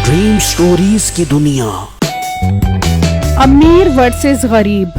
Dream stories की दुनिया। अमीर वर्सेस गरीब।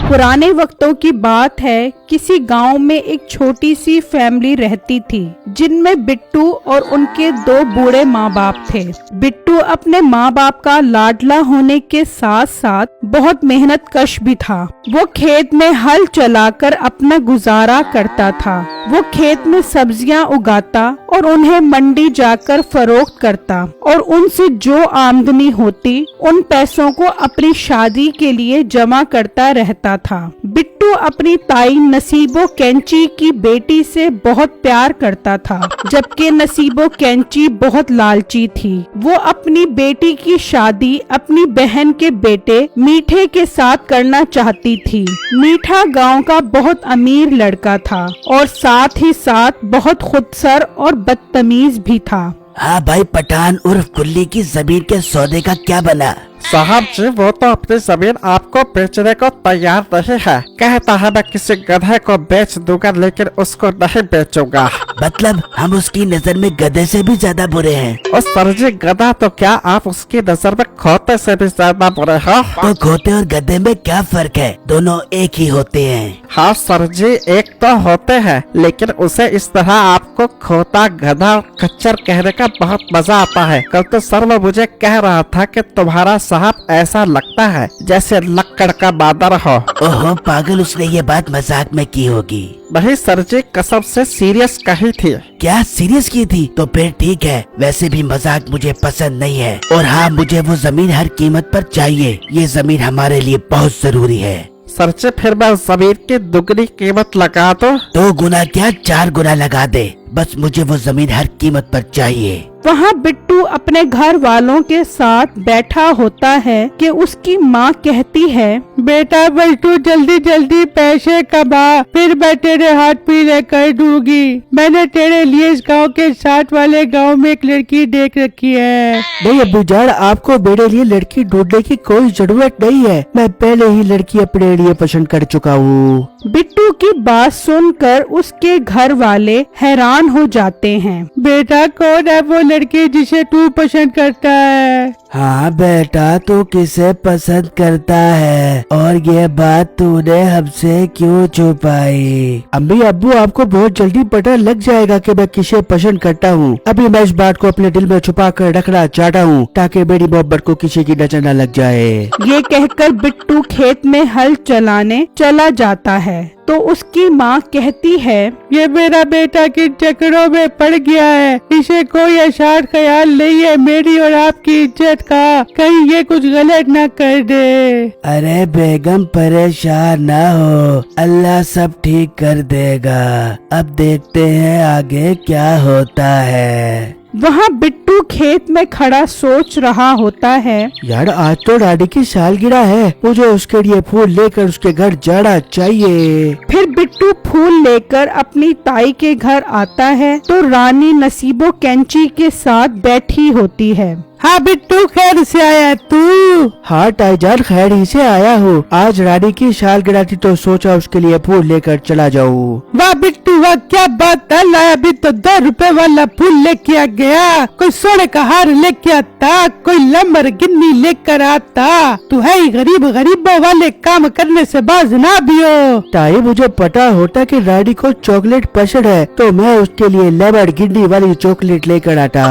पुराने वक्तों की बात है, किसी गांव में एक छोटी सी फैमिली रहती थी जिनमें बिट्टू और उनके 2 बूढ़े माँ बाप थे। बिट्टू अपने माँ बाप का लाडला होने के साथ साथ बहुत मेहनत कश भी था। वो खेत में हल चलाकर अपना गुजारा करता था। वो खेत में सब्जियां उगाता और उन्हें मंडी जाकर फरोख्त करता और उनसे जो आमदनी होती उन पैसों को अपनी शादी के लिए जमा करता रहता था। बिट्टू अपनी ताई नसीबो कैंची की बेटी से बहुत प्यार करता था, जबकि नसीबो कैंची बहुत लालची थी। वो अपनी बेटी की शादी अपनी बहन के बेटे मीठे के साथ करना चाहती थी। मीठा गांव का बहुत अमीर लड़का था और साथ ही साथ बहुत खुदसर और बदतमीज भी था। हाँ भाई, पठान उर्फ कुल्ली की जमीन के सौदे का क्या बना? साहब जी, वो तो अपनी जमीन आपको बेचने को तैयार नहीं है। कहता है मैं किसी गधे को बेच दूंगा, लेकिन उसको नहीं बेचूंगा। मतलब हम उसकी नजर में गधे से भी ज्यादा बुरे हैं? और सर जी, गधा तो क्या, आप उसकी नजर में खोते से भी ज्यादा बुरे हो। तो खोते और गधे में क्या फर्क है? दोनों एक ही होते हैं। हाँ सर जी, एक तो होते हैं, लेकिन उसे इस तरह आपको खोता, गधा, खच्चर कहने का बहुत मजा आता है। कल तो सर वो मुझे कह रहा था कि तुम्हारा साहब ऐसा लगता है जैसे लक्कड़ का बादर हो। ओहो पागल, उसने ये बात मजाक में की होगी। नहीं सर जी, कसम से सीरियस कही थी। क्या सीरियस की थी? तो फिर ठीक है, वैसे भी मजाक मुझे पसंद नहीं है। और हाँ, मुझे वो जमीन हर कीमत पर चाहिए। ये जमीन हमारे लिए बहुत जरूरी है। सर जी, फिर मैं जमीन की दुगनी कीमत लगा दूं? 2 गुना क्या, 4 गुना लगा दे, बस मुझे वो जमीन हर कीमत पर चाहिए। वहाँ बिट्टू अपने घर वालों के साथ बैठा होता है कि उसकी माँ कहती है, बेटा बिट्टू जल्दी जल्दी पैसे कमा, फिर मैं तेरे हाथ पीले कर दूंगी। मैंने तेरे लिए इस गांव के साथ वाले गांव में एक लड़की देख रखी है। नहीं अब्बू जान, आपको मेरे लिए लड़की ढूंढने की कोई जरूरत नहीं है। मैं पहले ही लड़की अपने लिए पसंद कर चुका हूँ। बिट्टू की बात सुनकर उसके घर वाले हैरान हो जाते हैं। बेटा कौन है वो लड़की जिसे तू पसंद करता है? हाँ बेटा, तू किसे पसंद करता है और ये बात तूने हमसे क्यों छुपाई? अम्मी अब्बू, आपको बहुत जल्दी पता लग जाएगा कि मैं किसे पसंद करता हूँ। अभी मैं इस बात को अपने दिल में छुपा कर रखना चाहता हूँ ताकि मेरी मोहब्बत को किसी की नजर न लग जाए। ये कहकर बिट्टू खेत में हल चलाने चला जाता है तो उसकी माँ कहती है, ये मेरा बेटा किन चक्करों में पड़ गया है। इसे कोई ऐसा ख्याल नहीं है मेरी और आपकी इज्जत का, कहीं ये कुछ गलत न कर दे। अरे बेगम, परेशान ना हो, अल्लाह सब ठीक कर देगा। अब देखते हैं आगे क्या होता है। वहाँ बिट्टू खेत में खड़ा सोच रहा होता है, यार आज तो रानी की सालगिरह है, मुझे उसके लिए फूल लेकर उसके घर जाना चाहिए। फिर बिट्टू फूल लेकर अपनी ताई के घर आता है तो रानी नसीबो कैंची के साथ बैठी होती है। हाँ बिट्टू, खैर से आया तू? हाँ ताईजान, खैर ही से आया हूँ। आज रानी की सालगिरह थी तो सोचा उसके लिए फूल लेकर चला जाऊँ। वाह बिट्टू वाह, क्या बात है, लाया अभी तो 10 रुपए वाला फूल लेके आ गया। कोई सोने का हार लेके आता, कोई लैम्बोर्गिनी लेकर आता। तू है ही गरीब, गरीबों वाले काम करने से बाज ना भी हो। ताई, मुझे पता होता कि रानी को चॉकलेट पसंद है तो मैं उसके लिए लैम्बोर्गिनी वाली चॉकलेट लेकर आता।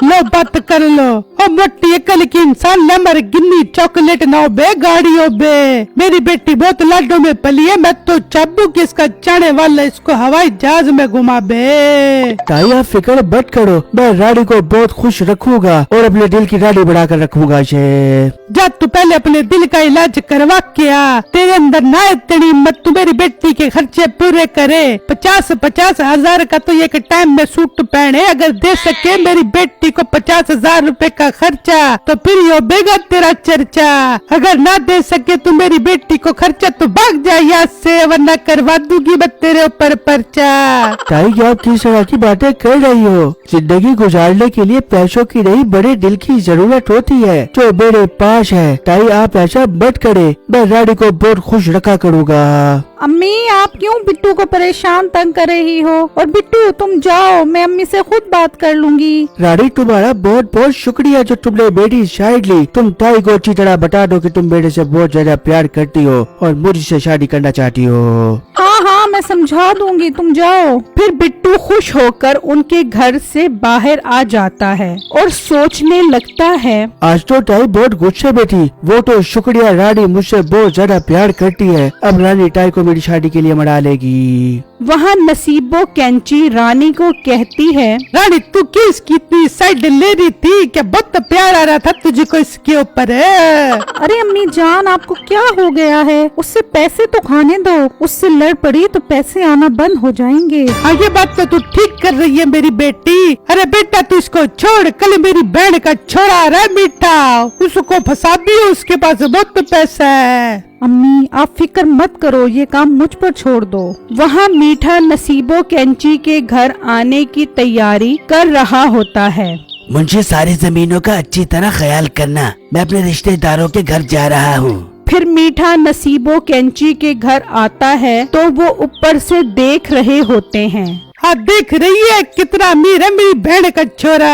लो बात कर लो। मोटी अकल की इंसान लैम्बोर्गिनी चॉकलेट ना हो बे, गाड़ी हो बे। मेरी बेटी बहुत लाडो में पली है, मैं तो चाबू की इसका चाने वाला इसको हवाई जहाज में घुमा बे। ताई आप फिक्र मत करो, मैं रानी को बहुत खुश रखूंगा और अपने दिल की रानी बनाकर रखूंगा इसे। जा तू पहले अपने दिल का इलाज करवा के आ, तेरे अंदर ना इतनी हिम्मत तू मेरी बेटी के खर्चे पूरे करे। 50-50 हजार का तो एक टाइम में सूट पहने, अगर दे सके मेरी बेटी को 50,000 रुपए का खर्चा तो फिर यो बेगा तेरा चर्चा। अगर ना दे सके तो मेरी बेटी को खर्चा तो भाग जा यहाँ से, वरना करवा दूंगी मैं तेरे ऊपर पर्चा। ताई, क्या आप किस तरह की बातें कर रही हो? जिंदगी गुजारने के लिए पैसों की नहीं, बड़े दिल की जरूरत होती है जो मेरे पास है। ताई आप ऐसा मत करे, मैं रानी को बहुत खुश रखा करूँगा। अम्मी आप क्यों बिट्टू को परेशान तंग कर रही हो? और बिट्टू तुम जाओ, मैं अम्मी से खुद बात कर लूंगी। रानी तुम्हारा बहुत बहुत शुक्रिया जो तुमने बेटी साइड ली। तुम ताई को अच्छी तरह बता दो कि तुम बेटे से बहुत ज्यादा प्यार करती हो और मुझसे शादी करना चाहती हो। हाँ हाँ मैं समझा दूंगी, तुम जाओ। फिर बिट्टू खुश होकर उनके घर से बाहर आ जाता है और सोचने लगता है, आज तो ताई बहुत गुस्से में थी। वो तो शुक्रिया रानी मुझसे बहुत ज्यादा प्यार करती है। अब रानी ताई को मेरी शादी के लिए मना लेगी। वहाँ नसीबो कैंची रानी को कहती है, रानी तू क्यों इसकी इतनी साइड ले रही थी? क्या बहुत प्यार आ रहा था तुझे को इसके ऊपर है? अरे अम्मी जान आपको क्या हो गया है? उससे पैसे तो खाने दो, उससे लड़ पड़ी तो पैसे आना बंद हो जाएंगे। हाँ ये बात तो तू ठीक कर रही है मेरी बेटी। अरे बेटा तू इसको छोड़, कल मेरी बहन का छोड़ा आ रहा है मीठा, उसको फंसा दियो, उसके पास बहुत पैसा है। अम्मी आप फिक्र मत करो, ये काम मुझ पर छोड़ दो। वहाँ मीठा नसीबो कैंची के घर आने की तैयारी कर रहा होता है। मुझे सारी जमीनों का अच्छी तरह ख्याल करना, मैं अपने रिश्तेदारों के घर जा रहा हूँ। फिर मीठा नसीबो कैंची के घर आता है तो वो ऊपर से देख रहे होते हैं। हाँ देख रही है कितना अमीर है मेरी बहन का छोरा।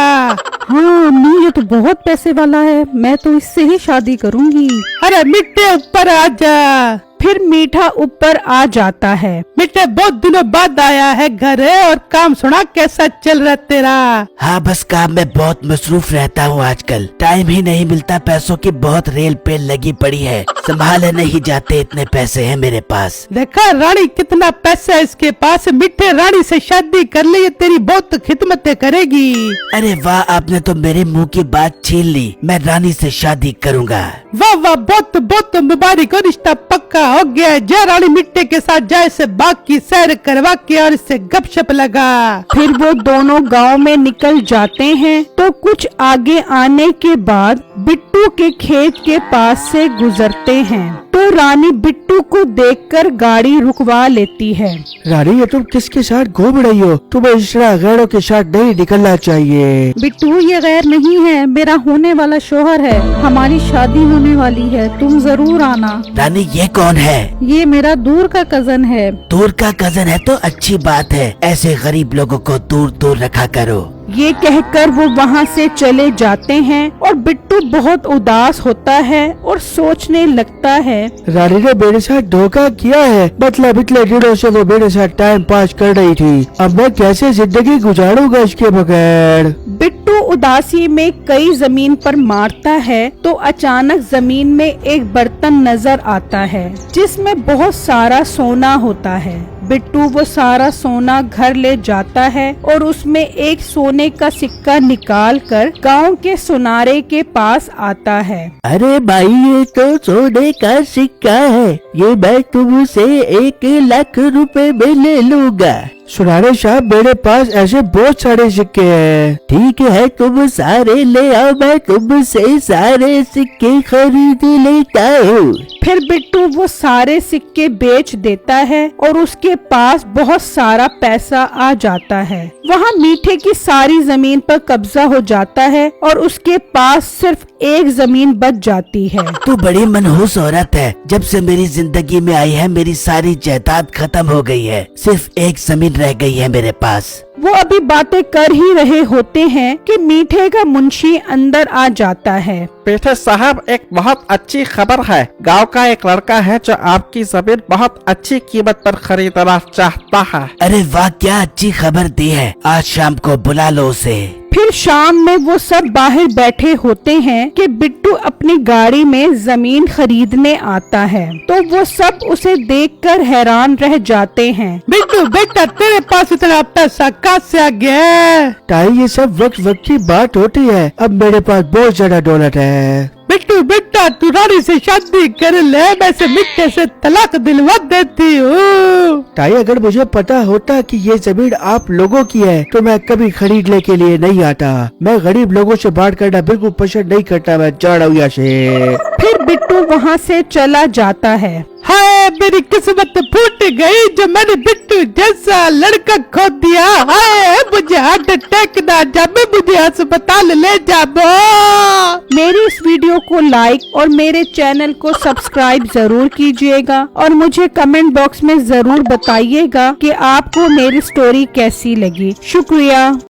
हाँ अम्मी ये तो बहुत पैसे वाला है, मैं तो इससे ही शादी करूंगी। अरे मिट्टे ऊपर आजा। फिर मीठा ऊपर आ जाता है। मिट्टे बहुत दिनों बाद आया है घर, और काम सुना कैसा चल रहा तेरा? हाँ बस काम में बहुत मसरूफ रहता हूँ आजकल, टाइम ही नहीं मिलता। पैसों की बहुत रेल पे लगी पड़ी है, संभाले नहीं जाते, इतने पैसे हैं मेरे पास। देखा रानी कितना पैसा है इसके पास। मिट्टे रानी से शादी कर ली, तेरी बहुत खिदमतें करेगी। अरे वाह, आपने तो मेरे मुंह की बात छीन ली। मैं रानी से शादी करूँगा। वाह वाह बहुत बहुत मुबारक हो, रिश्ता पक्का हो गया है। जा रानी मिट्टे के साथ जाए से बाग की सैर करवा के और इससे गपशप लगा। फिर वो दोनों गांव में निकल जाते हैं तो कुछ आगे आने के बाद बिट्टू के खेत के पास से गुजरते हैं तो रानी बिट्टू को देखकर गाड़ी रुकवा लेती है। रानी ये तुम किसके साथ घूम रही हो? तुम्हें इस तरह गैरों के साथ नहीं निकलना चाहिए। बिट्टू ये गैर नहीं है, मेरा होने वाला शोहर है, हमारी शादी होने वाली है, तुम जरूर आना। रानी ये कौन है? ये मेरा दूर का कजन है। दूर का कजन है तो अच्छी बात है, ऐसे गरीब लोगों को दूर दूर रखा करो। ये कहकर वो वहाँ से चले जाते हैं और बिट्टू बहुत उदास होता है और सोचने लगता है, रानी ने मेरे साथ धोखा किया है। मतलब इतने दिनों से वो मेरे साथ टाइम पास कर रही थी, अब मैं कैसे जिंदगी गुजारूंगा इसके बगैर। बिट्टू उदासी में कई जमीन पर मारता है तो अचानक जमीन में एक बर्तन नजर आता है जिसमें बहुत सारा सोना होता है। बिट्टू वो सारा सोना घर ले जाता है और उसमें एक सोने का सिक्का निकाल कर गाँव के सुनारे के पास आता है। अरे भाई ये तो सोने का सिक्का है, ये मैं तुमसे 1,00,000 रुपए में ले लूंगा। सुनारे साहब मेरे पास ऐसे बहुत सारे सिक्के हैं। ठीक है तुम सारे ले आओ, मैं तुमसे सारे सिक्के खरीद लेता हूँ। फिर बिट्टू वो सारे सिक्के बेच देता है और उसके पास बहुत सारा पैसा आ जाता है। वहाँ मीठे की सारी जमीन पर कब्जा हो जाता है और उसके पास सिर्फ एक जमीन बच जाती है। तू बड़ी मनहूस औरत है, जब से मेरी जिंदगी में आई है मेरी सारी जायदाद खत्म हो गई है, सिर्फ एक जमीन रह गई है मेरे पास। वो अभी बातें कर ही रहे होते हैं कि मीठे का मुंशी अंदर आ जाता है। पेठे साहब एक बहुत अच्छी खबर है। गांव का एक लड़का है जो आपकी जमीन बहुत अच्छी कीमत पर खरीदना चाहता है। अरे वाह, क्या अच्छी खबर दी है, आज शाम को बुला लो उसे। फिर शाम में वो सब बाहर बैठे होते हैं कि बिट्टू अपनी गाड़ी में जमीन खरीदने आता है तो वो सब उसे देखकर हैरान रह जाते हैं। बिट्टू बेटा तेरे पास इतना पैसा कहाँ से आ गया? ताई ये सब वक्त वक्त की बात होती है, अब मेरे पास बहुत ज्यादा दौलत है। बिट्टू बेटा तू रानी से शादी कर ले, मैं से मिट्टे से तलाक दिलवा देती हूँ। ताई अगर मुझे पता होता कि ये जमीन आप लोगों की है तो मैं कभी खरीदने के लिए नहीं आता। मैं गरीब लोगों से बात करना बिल्कुल पसंद नहीं करता, मैं जा रहा हूँ यहाँ से। फिर बिट्टू वहाँ से चला जाता है। हाय मेरी किस्मत फूट गई जो मैंने बिट्टू जैसा लड़का खो दिया। हाय मुझे मुझे हार्ट अटैक ना जाबे, मुझे अस्पताल ले जाबो। मेरी इस वीडियो को लाइक और मेरे चैनल को सब्सक्राइब जरूर कीजिएगा और मुझे कमेंट बॉक्स में जरूर बताइएगा कि आपको मेरी स्टोरी कैसी लगी। शुक्रिया।